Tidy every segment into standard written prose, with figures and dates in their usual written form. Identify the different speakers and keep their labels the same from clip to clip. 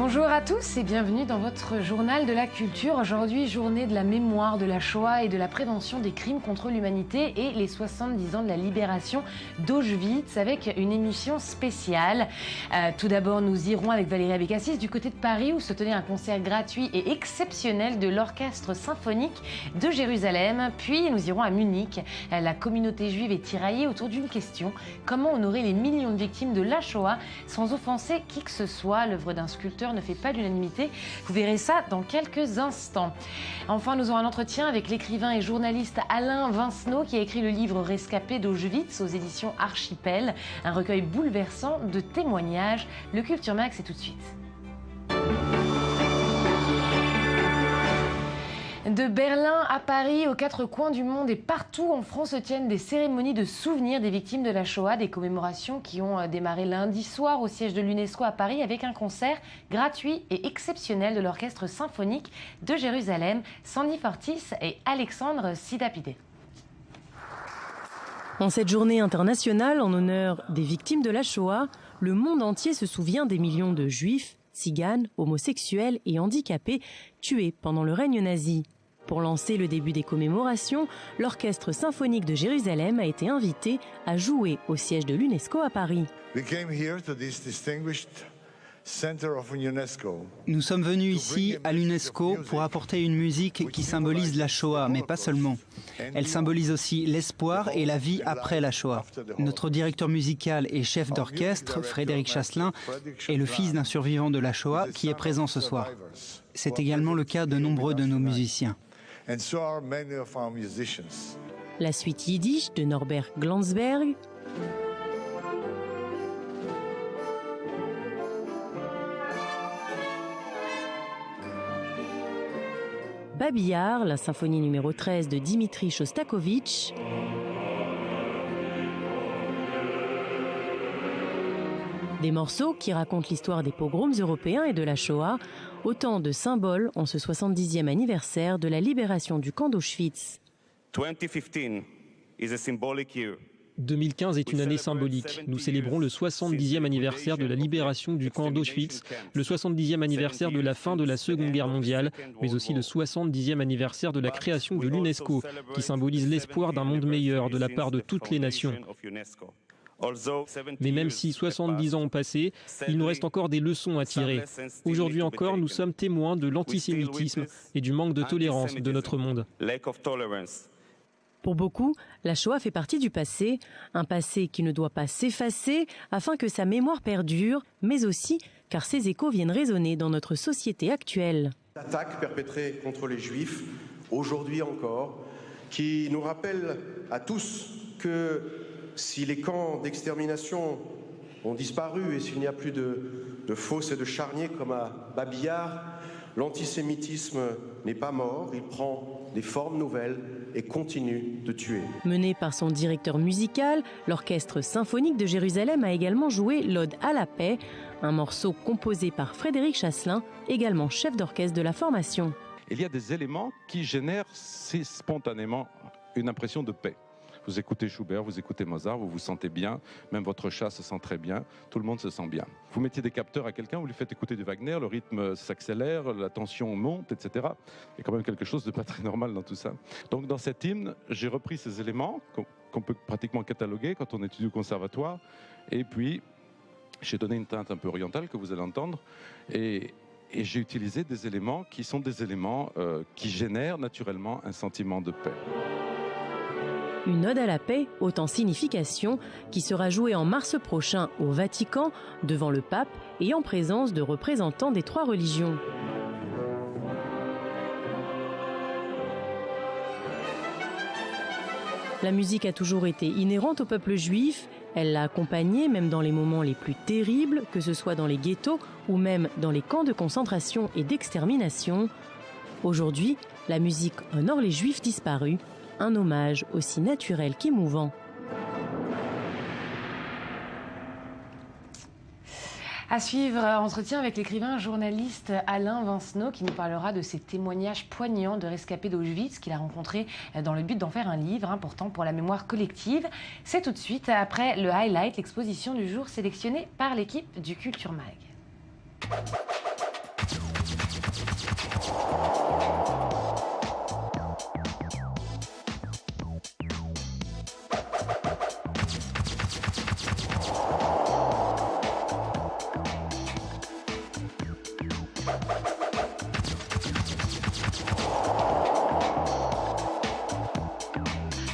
Speaker 1: Bonjour à tous et bienvenue dans votre journal de la culture. Aujourd'hui, journée de la mémoire de la Shoah et de la prévention des crimes contre l'humanité et les 70 ans de la libération d'Auschwitz avec une émission spéciale. Tout d'abord, nous irons avec Valérie Abécassis du côté de Paris où se tenait un concert gratuit et exceptionnel de l'Orchestre symphonique de Jérusalem. Puis nous irons à Munich. La communauté juive est tiraillée autour d'une question: comment honorer les millions de victimes de la Shoah sans offenser qui que ce soit? L'œuvre d'un sculpteur ne fait pas l'unanimité. Vous verrez ça dans quelques instants. Enfin, nous aurons un entretien avec l'écrivain et journaliste Alain Vincenot qui a écrit le livre Rescapé d'Auschwitz aux éditions Archipel, un recueil bouleversant de témoignages. Le Culture Mag, c'est tout de suite. De Berlin à Paris, aux quatre coins du monde et partout en France se tiennent des cérémonies de souvenirs des victimes de la Shoah, des commémorations qui ont démarré lundi soir au siège de l'UNESCO à Paris avec un concert gratuit et exceptionnel de l'Orchestre symphonique de Jérusalem, Sandy Fortis et Alexandre Sidapidé.
Speaker 2: En cette journée internationale en honneur des victimes de la Shoah, le monde entier se souvient des millions de juifs, tziganes, homosexuels et handicapés tués pendant le règne nazi. Pour lancer le début des commémorations, l'Orchestre symphonique de Jérusalem a été invité à jouer au siège de l'UNESCO à Paris.
Speaker 3: Nous sommes venus ici à l'UNESCO pour apporter une musique qui symbolise la Shoah, mais pas seulement. Elle symbolise aussi l'espoir et la vie après la Shoah. Notre directeur musical et chef d'orchestre, Frédéric Chasselin, est le fils d'un survivant de la Shoah qui est présent ce soir. C'est également le cas de nombreux de nos musiciens.
Speaker 2: La suite yiddish de Norbert Glansberg. Babillard, la symphonie numéro 13 de Dimitri Shostakovich. Des morceaux qui racontent l'histoire des pogroms européens et de la Shoah, autant de symboles en ce 70e anniversaire de la libération du camp d'Auschwitz.
Speaker 4: 2015 est une année symbolique. Nous célébrons le 70e anniversaire de la libération du camp d'Auschwitz, le 70e anniversaire de la fin de la Seconde Guerre mondiale, mais aussi le 70e anniversaire de la création de l'UNESCO, qui symbolise l'espoir d'un monde meilleur de la part de toutes les nations. Mais même si 70 ans ont passé, il nous reste encore des leçons à tirer. Aujourd'hui encore, nous sommes témoins de l'antisémitisme et du manque de tolérance de notre monde.
Speaker 2: Pour beaucoup, la Shoah fait partie du passé, un passé qui ne doit pas s'effacer afin que sa mémoire perdure, mais aussi car ses échos viennent résonner dans notre société actuelle.
Speaker 5: L'attaque perpétrée contre les Juifs, aujourd'hui encore, qui nous rappelle à tous que si les camps d'extermination ont disparu et s'il n'y a plus de fosses et de charniers comme à Babillard, l'antisémitisme n'est pas mort, il prend des formes nouvelles et continue de tuer.
Speaker 2: Mené par son directeur musical, l'Orchestre symphonique de Jérusalem a également joué l'Ode à la paix, un morceau composé par Frédéric Chasselin, également chef d'orchestre de la formation.
Speaker 6: Il y a des éléments qui génèrent spontanément une impression de paix. Vous écoutez Schubert, vous écoutez Mozart, vous vous sentez bien, même votre chat se sent très bien, tout le monde se sent bien. Vous mettiez des capteurs à quelqu'un, vous lui faites écouter du Wagner, le rythme s'accélère, la tension monte, etc. Il y a quand même quelque chose de pas très normal dans tout ça. Donc dans cet hymne, j'ai repris ces éléments qu'on peut pratiquement cataloguer quand on étudie au conservatoire, et puis j'ai donné une teinte un peu orientale que vous allez entendre, et j'ai utilisé des éléments qui sont des éléments qui génèrent naturellement un sentiment de paix.
Speaker 2: Une ode à la paix, haute en signification, qui sera jouée en mars prochain au Vatican, devant le pape et en présence de représentants des trois religions. La musique a toujours été inhérente au peuple juif. Elle l'a accompagné même dans les moments les plus terribles, que ce soit dans les ghettos ou même dans les camps de concentration et d'extermination. Aujourd'hui, la musique honore les juifs disparus. Un hommage aussi naturel qu'émouvant.
Speaker 1: À suivre, entretien avec l'écrivain journaliste Alain Vincenot qui nous parlera de ses témoignages poignants de rescapés d'Auschwitz qu'il a rencontrés dans le but d'en faire un livre important pour la mémoire collective. C'est tout de suite après le highlight, l'exposition du jour sélectionnée par l'équipe du Culture Mag.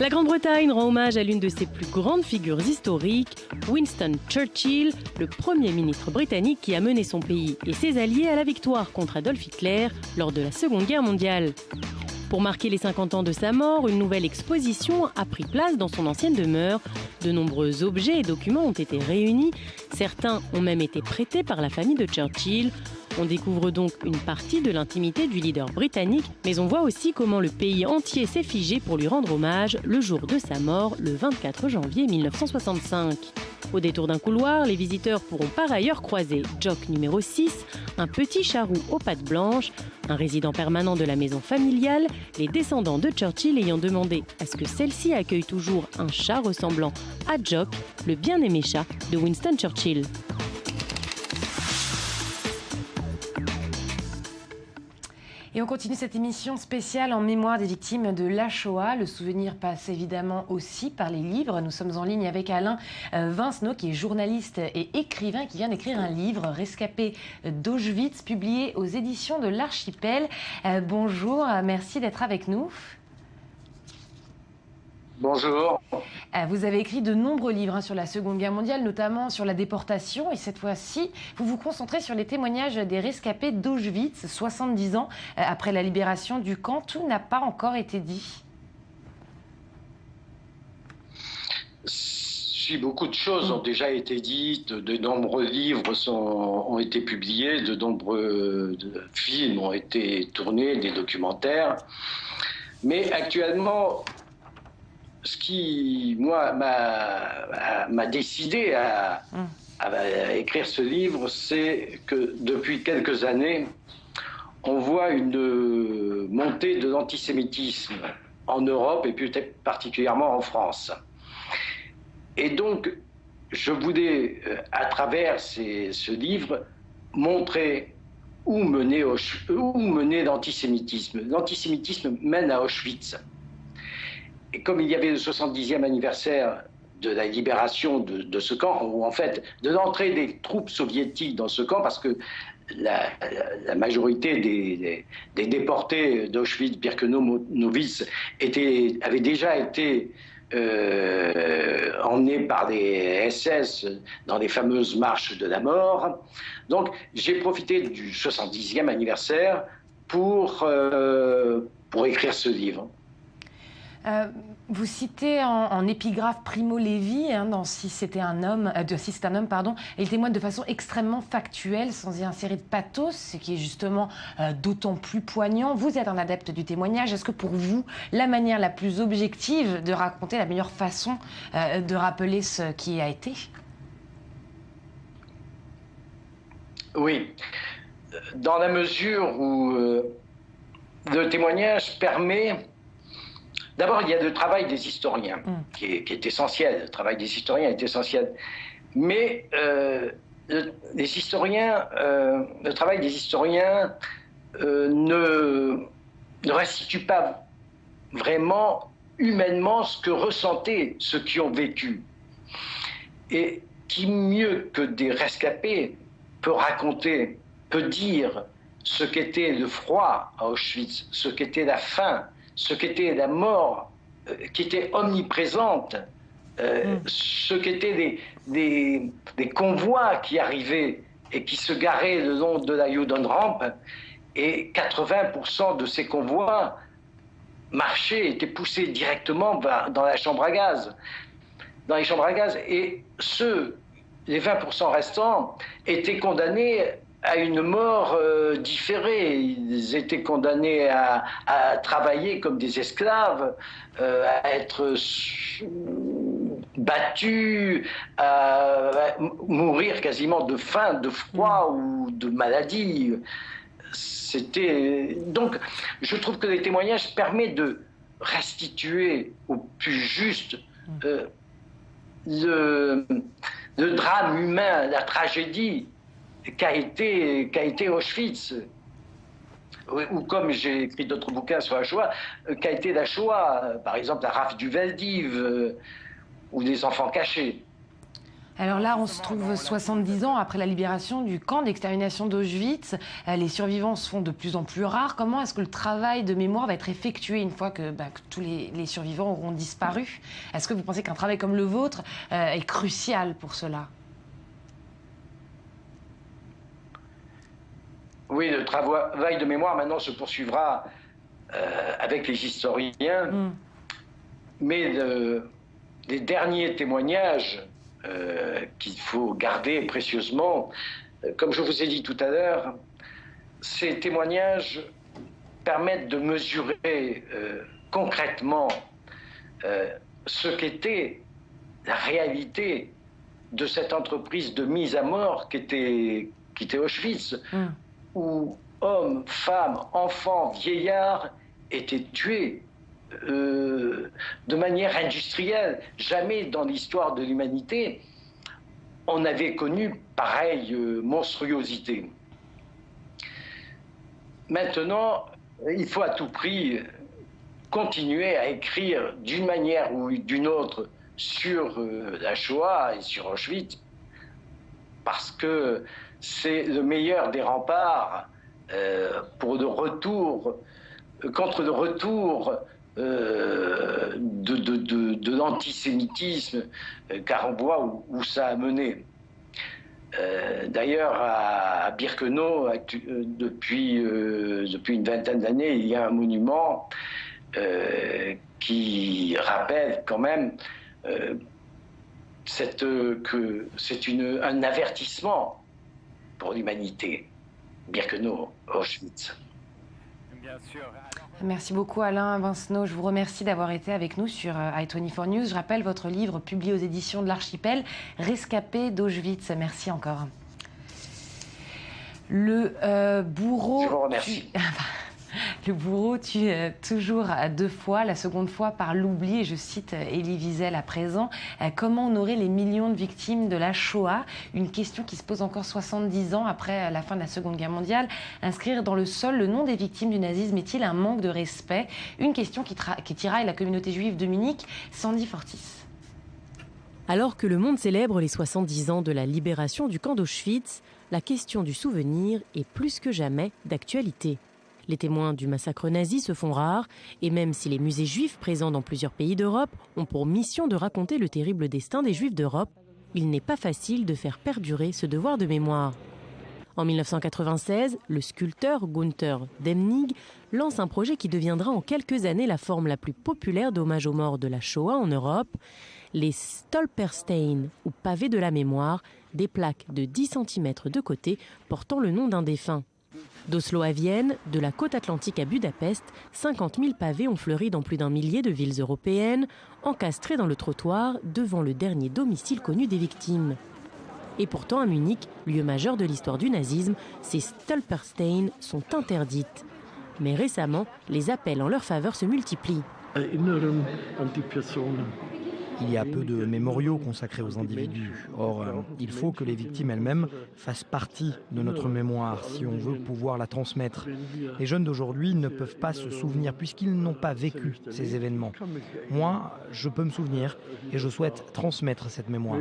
Speaker 2: La Grande-Bretagne rend hommage à l'une de ses plus grandes figures historiques, Winston Churchill, le premier ministre britannique qui a mené son pays et ses alliés à la victoire contre Adolf Hitler lors de la Seconde Guerre mondiale. Pour marquer les 50 ans de sa mort, une nouvelle exposition a pris place dans son ancienne demeure. De nombreux objets et documents ont été réunis. Certains ont même été prêtés par la famille de Churchill. On découvre donc une partie de l'intimité du leader britannique, mais on voit aussi comment le pays entier s'est figé pour lui rendre hommage le jour de sa mort, le 24 janvier 1965. Au détour d'un couloir, les visiteurs pourront par ailleurs croiser Jock numéro 6, un petit charroux aux pattes blanches, un résident permanent de la maison familiale, les descendants de Churchill ayant demandé à ce que celle-ci accueille toujours un chat ressemblant à Jock, le bien-aimé chat de Winston Churchill.
Speaker 1: Et on continue cette émission spéciale en mémoire des victimes de la Shoah. Le souvenir passe évidemment aussi par les livres. Nous sommes en ligne avec Alain Vincenot, qui est journaliste et écrivain, qui vient d'écrire un livre, Rescapé d'Auschwitz, publié aux éditions de l'Archipel. Bonjour, merci d'être avec nous.
Speaker 7: Bonjour.
Speaker 1: Vous avez écrit de nombreux livres sur la Seconde Guerre mondiale, notamment sur la déportation. Et cette fois-ci, vous vous concentrez sur les témoignages des rescapés d'Auschwitz, 70 ans après la libération du camp. Tout n'a pas encore été dit.
Speaker 7: Si, beaucoup de choses ont déjà été dites, de nombreux livres ont été publiés, de nombreux films ont été tournés, des documentaires. Mais actuellement, ce qui, moi, m'a décidé à écrire ce livre, c'est que depuis quelques années, on voit une montée de l'antisémitisme en Europe et peut-être particulièrement en France. Et donc, je voulais, à travers ce livre, montrer où menait l'antisémitisme. L'antisémitisme mène à Auschwitz. Et comme il y avait le 70e anniversaire de la libération de ce camp, ou en fait de l'entrée des troupes soviétiques dans ce camp, parce que la majorité des déportés d'Auschwitz-Birkenau-Auschwitz avaient déjà été emmenés par les SS dans les fameuses marches de la mort. Donc j'ai profité du 70e anniversaire pour écrire ce livre.
Speaker 1: Vous citez en épigraphe Primo Levi, dans Si c'est un homme, il témoigne de façon extrêmement factuelle, sans y insérer de pathos, ce qui est justement d'autant plus poignant. Vous êtes un adepte du témoignage. Est-ce que pour vous, la manière la plus objective de raconter, la meilleure façon de rappeler ce qui a été ?
Speaker 7: Oui, dans la mesure où le témoignage permet... D'abord, il y a le travail des historiens, qui est essentiel. Le travail des historiens est essentiel. Mais le travail des historiens ne restitue pas vraiment humainement ce que ressentaient ceux qui ont vécu. Et qui mieux que des rescapés peut raconter, peut dire ce qu'était le froid à Auschwitz, ce qu'était la faim, ce qu'était la mort, qui était omniprésente, ce qu'étaient des convois qui arrivaient et qui se garaient le long de la Judenrampe, et 80% de ces convois marchaient, étaient poussés directement dans la chambre à gaz. Dans les chambres à gaz, et les 20% restants étaient condamnés à une mort différée. Ils étaient condamnés à travailler comme des esclaves, à être battus, à mourir quasiment de faim, de froid ou de maladie. Donc, je trouve que les témoignages permettent de restituer au plus juste le drame humain, la tragédie qu'a été Auschwitz. ou comme j'ai écrit d'autres bouquins sur la Shoah, qu'a été la Shoah, par exemple la rafle du Veldiv ou des enfants cachés.
Speaker 1: Alors là, on se trouve 70 ans après la libération du camp d'extermination d'Auschwitz. Les survivants se font de plus en plus rares. Comment est-ce que le travail de mémoire va être effectué une fois que tous les survivants auront disparu? Est-ce que vous pensez qu'un travail comme le vôtre est crucial pour cela?
Speaker 7: Oui, le travail de mémoire maintenant se poursuivra avec les historiens. Mais les derniers témoignages qu'il faut garder précieusement. Comme je vous ai dit tout à l'heure, ces témoignages permettent de mesurer concrètement ce qu'était la réalité de cette entreprise de mise à mort qu'était Auschwitz, où hommes, femmes, enfants, vieillards étaient tués de manière industrielle. Jamais dans l'histoire de l'humanité on n'avait connu pareille monstruosité. Maintenant, il faut à tout prix continuer à écrire d'une manière ou d'une autre sur la Shoah et sur Auschwitz, parce que c'est le meilleur des remparts pour le retour, contre le retour de l'antisémitisme, car on voit où ça a mené. D'ailleurs, à Birkenau, depuis une vingtaine d'années, il y a un monument qui rappelle quand même que c'est un avertissement pour l'humanité. Birkenau, Auschwitz.
Speaker 1: Merci beaucoup Alain Vincenot, je vous remercie d'avoir été avec nous sur i24 News. Je rappelle votre livre publié aux éditions de l'Archipel, Rescapés d'Auschwitz. Merci encore. Le bourreau...
Speaker 7: Je vous remercie.
Speaker 1: Le bourreau tue toujours 2 fois, la seconde fois par l'oubli, et je cite Elie Wiesel à présent. Comment honorer les millions de victimes de la Shoah? Une question qui se pose encore 70 ans après la fin de la Seconde Guerre mondiale. Inscrire dans le sol le nom des victimes du nazisme est-il un manque de respect? Une question qui tiraille la communauté juive de Munich. Sandy Fortis.
Speaker 2: Alors que le monde célèbre les 70 ans de la libération du camp d'Auschwitz, la question du souvenir est plus que jamais d'actualité. Les témoins du massacre nazi se font rares, et même si les musées juifs présents dans plusieurs pays d'Europe ont pour mission de raconter le terrible destin des juifs d'Europe, il n'est pas facile de faire perdurer ce devoir de mémoire. En 1996, le sculpteur Gunther Demnig lance un projet qui deviendra en quelques années la forme la plus populaire d'hommage aux morts de la Shoah en Europe, les Stolpersteine, ou pavés de la mémoire, des plaques de 10 cm de côté portant le nom d'un défunt. D'Oslo à Vienne, de la côte atlantique à Budapest, 50 000 pavés ont fleuri dans plus d'1 millier de villes européennes, encastrés dans le trottoir devant le dernier domicile connu des victimes. Et pourtant, à Munich, lieu majeur de l'histoire du nazisme, ces Stolpersteine sont interdites. Mais récemment, les appels en leur faveur se multiplient.
Speaker 8: Il y a peu de mémoriaux consacrés aux individus. Or, il faut que les victimes elles-mêmes fassent partie de notre mémoire si on veut pouvoir la transmettre. Les jeunes d'aujourd'hui ne peuvent pas se souvenir puisqu'ils n'ont pas vécu ces événements. Moi, je peux me souvenir et je souhaite transmettre cette mémoire.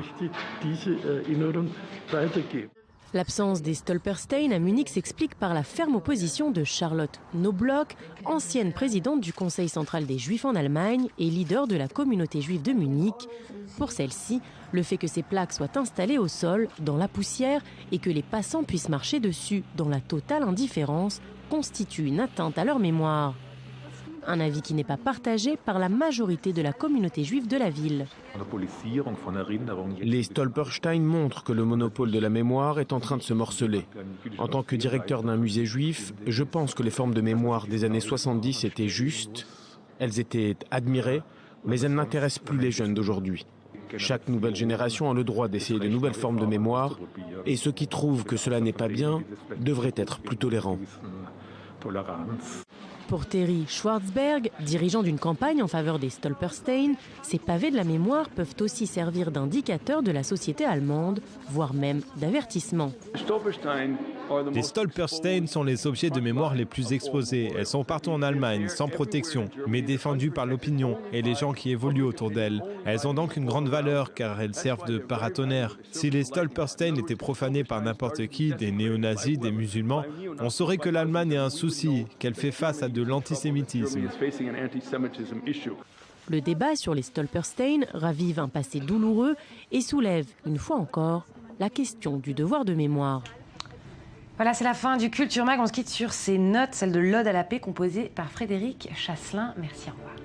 Speaker 2: L'absence des Stolpersteine à Munich s'explique par la ferme opposition de Charlotte Knobloch, ancienne présidente du Conseil central des Juifs en Allemagne et leader de la communauté juive de Munich. Pour celle-ci, le fait que ces plaques soient installées au sol, dans la poussière, et que les passants puissent marcher dessus dans la totale indifférence, constitue une atteinte à leur mémoire. Un avis qui n'est pas partagé par la majorité de la communauté juive de la ville.
Speaker 9: Les Stolpersteine montrent que le monopole de la mémoire est en train de se morceler. En tant que directeur d'un musée juif, je pense que les formes de mémoire des années 70 étaient justes, elles étaient admirées, mais elles n'intéressent plus les jeunes d'aujourd'hui. Chaque nouvelle génération a le droit d'essayer de nouvelles formes de mémoire, et ceux qui trouvent que cela n'est pas bien devraient être plus tolérants.
Speaker 2: Pour Terry Schwartzberg, dirigeant d'une campagne en faveur des Stolpersteine, ces pavés de la mémoire peuvent aussi servir d'indicateur de la société allemande, voire même d'avertissement.
Speaker 10: Les Stolpersteine sont les objets de mémoire les plus exposés. Elles sont partout en Allemagne, sans protection, mais défendues par l'opinion et les gens qui évoluent autour d'elles. Elles ont donc une grande valeur car elles servent de paratonnerre. Si les Stolpersteine étaient profanés par n'importe qui, des néo-nazis, des musulmans, on saurait que l'Allemagne a un souci, qu'elle fait face à de l'antisémitisme.
Speaker 2: Le débat sur les Stolpersteine ravive un passé douloureux et soulève, une fois encore, la question du devoir de mémoire.
Speaker 1: Voilà, c'est la fin du Culture Mag. On se quitte sur ces notes, celles de l'Ode à la paix composée par Frédéric Chasselin. Merci, au revoir.